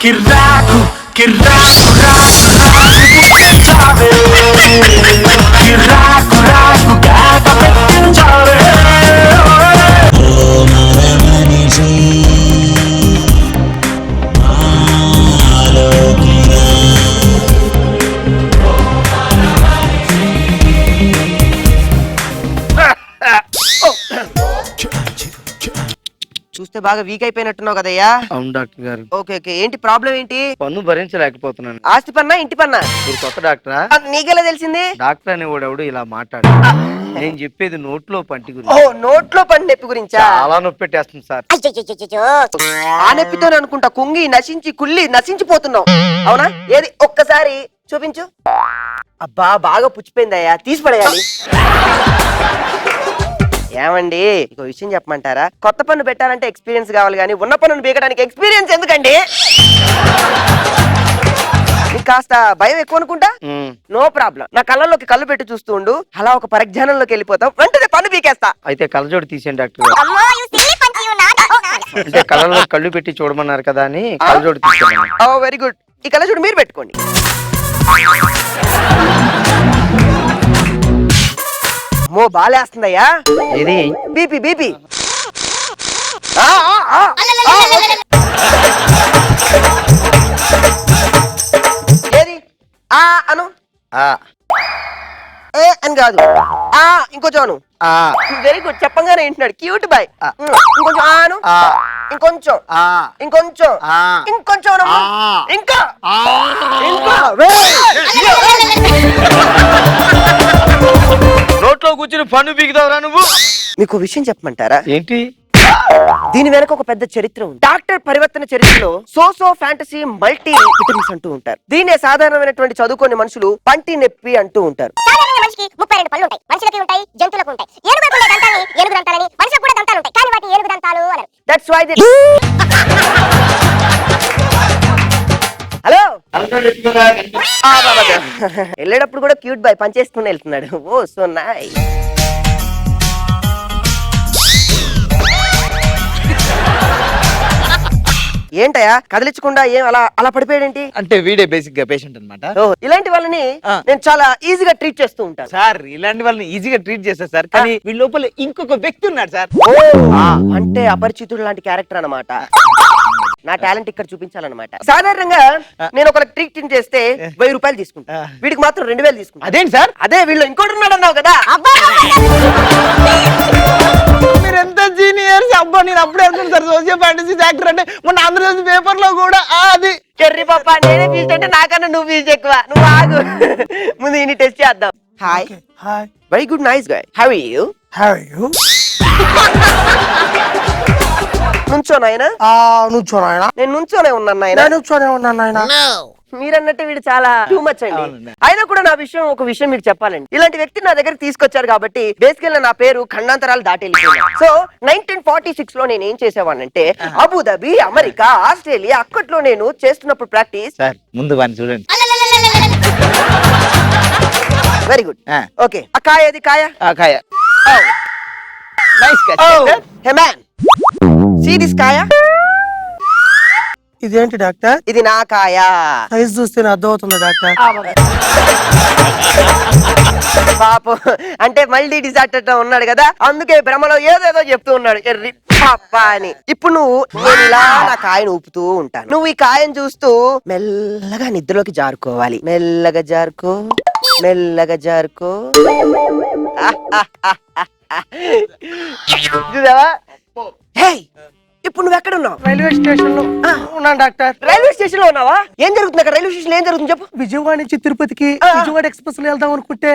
కిర్రాకు కిర్రాకు రాకు రాకు కిర్రాకు రాకు కేక పెట్టించావే చూస్తే బాగా వీక్ అయిపోయినట్టున్నావు కదయ్యా. అవును డాక్టర్ గారు. ఓకే ఓకే, ఏంటి ప్రాబ్లం ఏంటి? పన్ను భరించలేకపోతున్నాను. ఆస్తి పన్నా ఇంటి పన్నా? మీరు కొత్త డాక్టరా? నీకెలా తెలిసింది? డాక్టర్ అనేవాడు ఇలా మాట్లాడు. నేను చెప్పేది నోట్లో పంటి గురించి. ఓ, నోట్లో పంటి నొప్పి గురించా? చాలా నొప్పి పెట్టేస్తుంది సార్. ఆ నొప్పితో అనుకుంటా కుంగి నశించి కుళ్ళి నశించిపోతున్నావు. అవునా? ఏది ఒక్కసారి చూపించు. అబ్బా, బాగా పుచ్చిపోయిందయ్యా, తీసి పడేయాలి. ఏమండి, ఇంకో విషయం చెప్పమంటారా? కొత్త పన్ను పెట్టాలంటే ఎక్స్పీరియన్స్ కావాలి, కానీ ఉన్న పన్నును బీకడానికి ఎక్స్పీరియన్స్ ఎందుకండి? నీకు కాస్త భయం ఎక్కువ అనుకుంటా. నో ప్రాబ్లం, నా కళ్ళల్లోకి కళ్ళు పెట్టి చూస్తూ ఉండు, అలా ఒక పరిజ్ఞానంలోకి వెళ్ళిపోతాం, వెంటనే పన్ను బీకేస్తా. అయితే కళ్ళజోడు తీసేయండి డాక్టర్ గారు. అంటే కళ్ళలో కళ్ళు పెట్టి చూడమన్నారు కదా అని కళ్ళజోడు తీసేయండి. ఓ వెరీ గుడ్, ఈ కళ్ళజోడు మీరు పెట్టుకోండి. మో బాలేస్తుందయ్యా. ఇది బీపీ బీపీ. ఏది ఆ అను. ఏ అని కాదు, ఆ ఇంకొంచెం అను. వెరీ గుడ్, చెప్పంగానే వింటున్నాడు, క్యూట్ బాయ్. ఇంకొంచెం ఆను, ఇంకొంచెం, ఇంకొంచెం, ఇంకొంచెం, ఇంకా ఇంకా. నోట్లో కూర్చుని పన్ను పీకుతావురా నువ్వు? మీకు విషయం చెప్పమంటారా? ఏంటి? దీని వెనక ఒక పెద్ద చరిత్ర ఉంది. డాక్టర్ పరివర్తన చరిత్రలో సోసో ఫ్యాంటసీ మల్టీ విటమిన్స్ అంటూ ఉంటారు. దీనే సాధారణమైనటువంటి చదువుకోని మనుషులు పంటి నొప్పి అంటూ ఉంటారు. మనిషికి 32 పళ్ళు ఉంటాయి. మనుషులకి ఉంటాయి, జంతువులకు ఉంటాయి. ఏనుగులకు ఉండే దంతాన్ని ఏనుగు దంతాలని, మనుషులకు కూడా దంతాలు ఉంటాయి, కానీ వాటి ఏనుగు దంతాలు అన్నారు. దట్స్ వై హలో వెళ్ళేటప్పుడు కూడా క్యూట్ బాయ్ పనిచేస్తూనే వెళ్తున్నాడు. ఓ సో నైస్. ఏంటయ్యా కదిలించకుండా ఏం అలా అలా పడిపోయాడేంటి? అంటే వీడే బేసిక్ గా పేషెంట్ అనమాట. ఇలాంటి వాళ్ళని నేను చాలా ఈజీగా ట్రీట్ చేస్తూ ఉంటాను సార్. ఇలాంటి వాళ్ళని ఈజీగా ట్రీట్ చేస్తారు సార్, కానీ వీళ్ళ లోపల ఇంకొక వ్యక్తి ఉన్నాడు సార్. అంటే అపరిచితుడు లాంటి క్యారెక్టర్ అన్నమాట. నా టాలెంట్ ఇక్కడ చూపించాలన్నమాట. సాధారణంగా నేను ఒక ట్రీట్ చేస్తే 1000 రూపాయలు తీసుకుంటా, వీడికి మాత్రం 2000 తీసుకుంటా. అదేంటి సార్? అదే వీళ్ళు ఇంకోటి ఉన్నాడు అన్నావు కదా. మీరు ఎంత జీనియర్స్ అబ్బా. నేను అప్పుడే అనుకున్నాను సార్ సోషియో ఫ్యాంటసీ యాక్టర్ అంటే. మొన్న ఆంధ్రజ్యోతి పేపర్ లో కూడా అది చెర్రీ పాప నేనే ఫీజు అంటే నాకన్నా నువ్వు ఫీజు ఎక్కువ. నువ్వు ఆగు, ముందు ఇన్ని టెస్ట్ చేద్దాం. Hi hi, very good nice guy, how are you? How are you? నుంచో నాయనా. నుంచో నాయనా. నేను నుంచోనే ఉన్నాను నాయనా. నుంచోనే ఉన్నాను నాయనా. మీరన్నట్టు వీడు చాలా టూ మచ్ అండి. అయినా కూడా నా విషయం ఒక విషయం మీకు చెప్పాలండి. ఇలాంటి వ్యక్తి నా దగ్గరికి తీసుకొచ్చారు కాబట్టి బేసికల్ నా పేరు ఖండాంతరాలు దాటి వెళ్ళిపోయింది. సో 1946 లో నేను ఏం చేసేవాడినంటే అబుదాబి, అమెరికా, ఆస్ట్రేలియా అక్కట్లో నేను చేస్తున్నప్పుడు ప్రాక్టీస్. సార్ ముందు వాడిని చూడండి. Very good, okay. ఆ కాయ అది కాయ కాయ. నైస్ కాయ. హే మ్యాన్, సీ దిస్ కాయ. ఇదేంటి డాక్టర్? ఇది నా కాయ. సైజ్ చూస్తే అర్థం అవుతుంది డాక్టర్. పాపం అంటే మల్టీ డిసార్టర్ ఉన్నాడు కదా, అందుకే భ్రమలో ఏదేదో చెప్తూ ఉన్నాడు ఎర్రి పాప అని. ఇప్పుడు నేను ఇలా నా కాయను ఊపుతూ ఉంటాను, నువ్వు ఈ కాయను చూస్తూ మెల్లగా నిద్రలోకి జారుకోవాలి. మెల్లగా జారుకో, మెల్లగా జారుకో. చూసావా? హే, ఇప్పుడు నువ్వు ఎక్కడ ఉన్నావు? రైల్వే స్టేషన్ లో ఉన్నాను డాక్టర్. రైల్వే స్టేషన్ లో ఉన్నావా? ఏం జరుగుతుంది అక్కడ? రైల్వే స్టేషన్ ఏం జరుగుతుంది చెప్పు. విజయవాడ నుంచి తిరుపతికి విజయవాడ ఎక్స్ప్రెస్ లో వెళ్దాం అనుకుంటే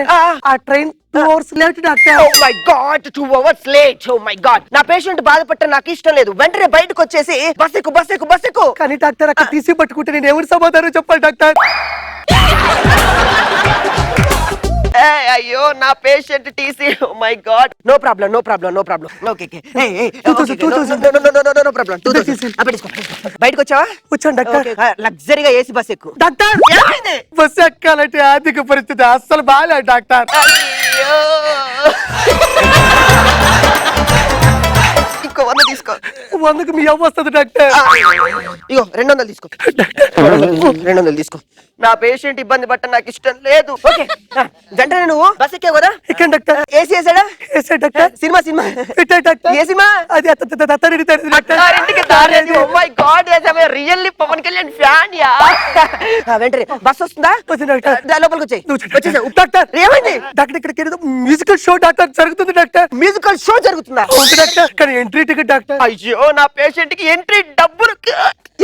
ఆ train 2 hours late doctor. Oh my god, 2 hours late. Oh my god, నా పేషెంట్ బాధపట్ట నాకు ఇష్టం లేదు. వెంటనే బయటకు వచ్చేసి బస్ ఎక్కు, బస్ ఎక్కు, బస్ ఎక్కు. కానీ డాక్టర్ అక్కడ తీసి పట్టుకుంటే నేను ఎవరి సమాధానం చెప్పాలి డాక్టర్? అయ్యో నా patient TC. Oh my god, no problem, no problem, no problem. Okay okay, no problem. బయటకు వచ్చావా? వచ్చాను డాక్టర్. లగ్జరీగా ఏసీ బస్ ఎక్కు. డాక్టర్ బస్సు ఎక్కాలంటే ఆర్థిక పరిస్థితి అస్సలు బాగాలేదు డాక్టర్. ఇంకో 100 తీసుకో. 100కి మీ అవ్వ వస్తుంది డాక్టర్. ఇగో 200 తీసుకో. 200 తీసుకో. నా పేషెంట్ ఇబ్బంది పట్ట నాకు ఇష్టం లేదు. ఓకే వెంటనే నువ్వు బస్ ఎక్కావు కదా? ఎక్కండి డాక్టర్. ఏసీ వేసాడా? వేసాడు డాక్టర్. సినిమా పెట్టాడు డాక్టర్. ఏ సినిమా? అది అత్తడి doctor. Oh my god really Pawan Kalyan fan yeah. వెంటనే బస్ వస్తుందా? వచ్చింది డాక్టర్. లోపలికి వచ్చేయ్. వచ్చేసావు డాక్టర్. ఏమైంది? డాక్టర్ ఇక్కడ ఏదో మ్యూజికల్ షో డాక్టర్ జరుగుతుంది డాక్టర్. మ్యూజికల్ షో జరుగుతుందా? అవును డాక్టర్. కానీ ఎంట్రీ టికెట్ డాక్టర్. అయ్యో నా పేషెంట్ కి ఎంట్రీ డబ్బులు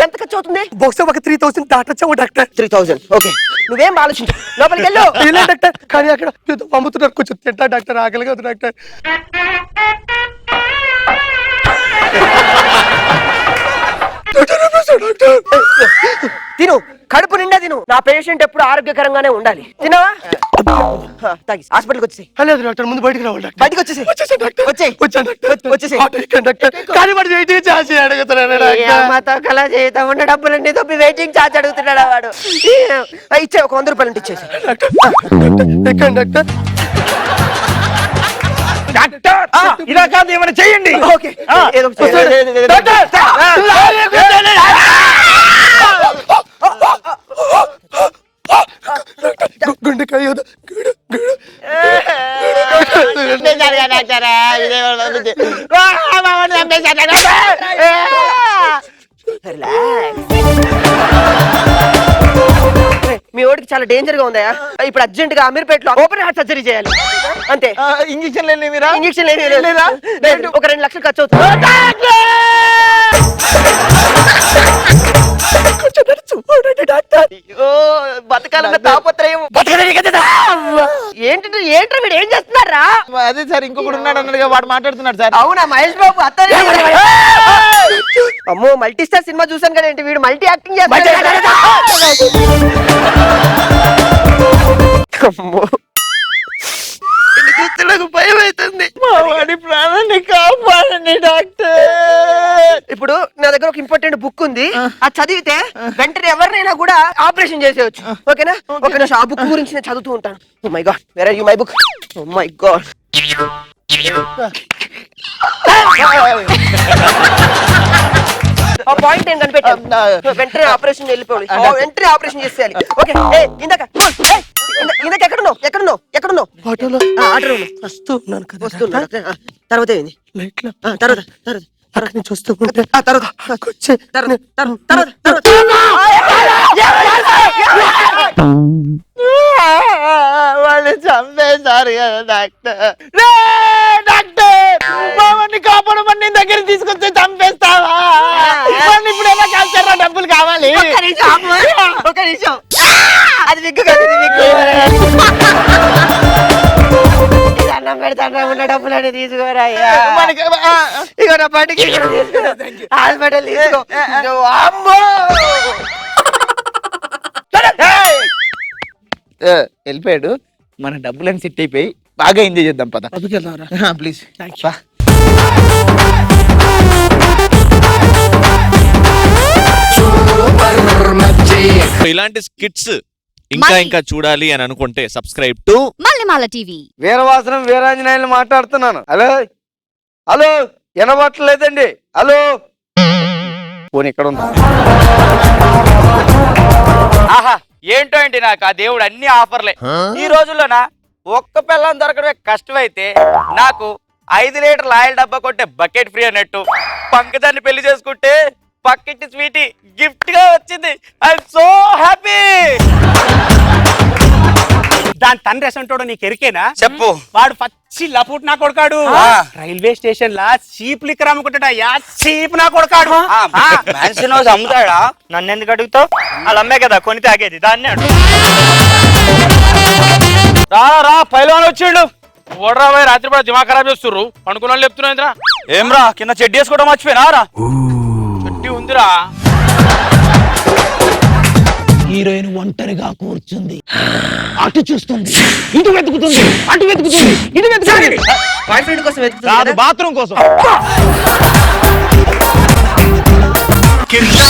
ఎంత ఖర్చు అవుతుంది? బహుశా ఒక 3000 దాటొచ్చాము డాక్టర్. 3000. ఓకే నువ్వేం ఆలోచించు లోపలికి వెళ్ళు. వెళ్ళే డాక్టర్. కానీ అక్కడ ఏదో అమ్ముతున్నారు కొంచెం తింటా డాక్టర్. ఆకలిగా ఉంది డాక్టర్. తిను కడుపు నిండా తిను. నా పేషెంట్ ఎప్పుడు ఆరోగ్యకరంగానే ఉండాలి. తినవా? తాగి హాస్పిటల్కి వచ్చేసి. లేదు డాక్టర్ ముందు బయటికి రావాలి డాక్టర్. బయటికి వచ్చేసి. వచ్చేసాను డాక్టర్. వచ్చేయ్. వచ్చాను డాక్టర్. వచ్చేసి. ఆటో ఎక్కాను డాక్టర్. కానీ వాడు వెయిటింగ్ ఛార్జ్ అడుగుతున్నాడు డాక్టర్. కళ చేద్దాం ఉన్న డబ్బులన్నీ తప్పి వెయిటింగ్ ఛార్జ్ అడుగుతున్నాడు వాడు. ఇచ్చే ఒక 100 రూపాయలు ఇచ్చేసి. ఎక్కండి డాక్టర్. డాక్టర్ ఇలా కాదు ఏమైనా చెయ్యండి. ఓకే ఏదో ఒకటి చేయి. గుండెకాయ మీ ఓడికి చాలా డేంజర్ గా ఉందా? ఇప్పుడు అర్జెంట్ గా అమీర్పేటలో ఓపెన్ హార్ట్ సర్జరీ చేయాలి. అంతే. ఇంజక్షన్ లేని మీరా? ఇంజక్షన్ లేదా? ఒక 2 లక్షలు ఖర్చు అవుతుంది. బతకాలన్న తాపత్రయం. ఏంటంటే ఏంట్రా వీడు ఏం చేస్తున్నారా? అదే సార్ ఇంకొకటి ఉన్నాడు అన్నాడుగా వాడు మాట్లాడుతున్నాడు సార్. అవునా మహేష్ బాబు అత్తనే. అమ్మో మల్టీ స్టార్ సినిమా చూసాను కదా ఏంటి వీడు మల్టీ యాక్టింగ్ చేస్తాడు. అమ్మో నాకు భయం అవుతుంది. మా వాడి ప్రాణాన్ని కాపాడండి డాక్టర్. ఇప్పుడు నా దగ్గర ఒక ఇంపార్టెంట్ బుక్ ఉంది. అది చదివితే వెంటనే ఎవరినైనా కూడా ఆపరేషన్ చేసేయచ్చు. ఓకేనా? ఒక నిమిషం ఆ బుక్ గురించి నేను చదువుతూ ఉంటాను. Oh my god where are you my book? Oh my god ఆ పాయింట్ ఏం కనిపెట్టాను. వెంటనే ఆపరేషన్ వెళ్ళిపోవాలి. వెంటనే ఆపరేషన్ చేసేయాలి. ఓకే ఇందాక ఎక్కడున్నావు? ఆటోలో ఆటోలో వస్తున్నాను కదా. వస్తున్నా. తర్వాత ఏంది? లైట్ లో తర్వాత అక్కడి నుంచి వస్తుంటే వాళ్ళు చంపేశారు కదా డాక్టర్. మామని కాపాడమని దగ్గర తీసుకొస్తే చంపేస్తావా? ఇప్పుడు ఎలా కాల్చారా? డబ్బులు కావాలి. ఒక నిమిషం అది విగ్గు కదా. అన్నం పెడతాను ఉన్న డబ్బులని తీసుకోరా. ఇగో నా పండుగ హాస్పిటల్ తీసుకో. అమ్మో వెళ్ళిపోయాడు. మన డబ్బులని సెట్ అయిపోయి బాగా ఎంజాయ్ చేద్దాం పద. ప్లీజ్. ఇలాంటి స్కిట్స్ ఇంకా చూడాలి అని అనుకుంటే subscribe to Mallemala TV. Veeravasaram Veeranjaneyulu మాట్లాడుతున్నాను. హలో వినబట్టలేదండి. హలో ఫోన్ ఇక్కడ ఉంది. ఆహా ఏంటో ఏంటి నాకు ఆ దేవుడు అన్ని ఆఫర్లే. ఈ రోజుల్లోనా ఒక్క పిల్లం దొరకడమే కష్టమైతే నాకు 5 లీటర్ల ఆయిల్ డబ్బా కొట్టే బకెట్ ఫ్రీ అన్నట్టు పంకజాన్ని పెళ్లి చేసుకుంటే పక్కింటి స్వీటీ గిఫ్ట్ గా వచ్చింది. I'm so happy. దాని తండ్రి ఎసంటోడు నీకు ఎరికేనా? చెప్పు. వాడు పచ్చి లపుట్ నా కొడుకాడు. రైల్వే స్టేషన్ లా చీప్ లిక్కర్ అమ్ముకుంటాడా? చీప్ నా కొడుకాడు. Mansion house అమ్ముతాడా? నన్ను ఎందుకు అడుగుతావు? వాళ్ళు అమ్మే కదా కొని తాగేది దాన్ని. రా పైలవాన్ వచ్చిండు. ఓడరా పోయి రాత్రి కూడా దిమాగ్ ఖరాబ్ చేస్తుర్రు. పండుకున్న వాళ్ళు చెప్తున్నా ఏమ్రా కింద చెడ్డి వేసుకోవడం మర్చిపోయినా రా. చెడ్డి ఉందిరా. హీరోయిన్ ఒంటరిగా కూర్చుంది. అటు చూస్తుంది, ఇటు వెతుకుతుంది, అటు వెతుకుతుంది, ఇటు వెతుకుతుంది. బాయ్ ఫ్రెండ్ కోసం వెతుకుతుంది. బాత్రూమ్ కోసం. కిర్రా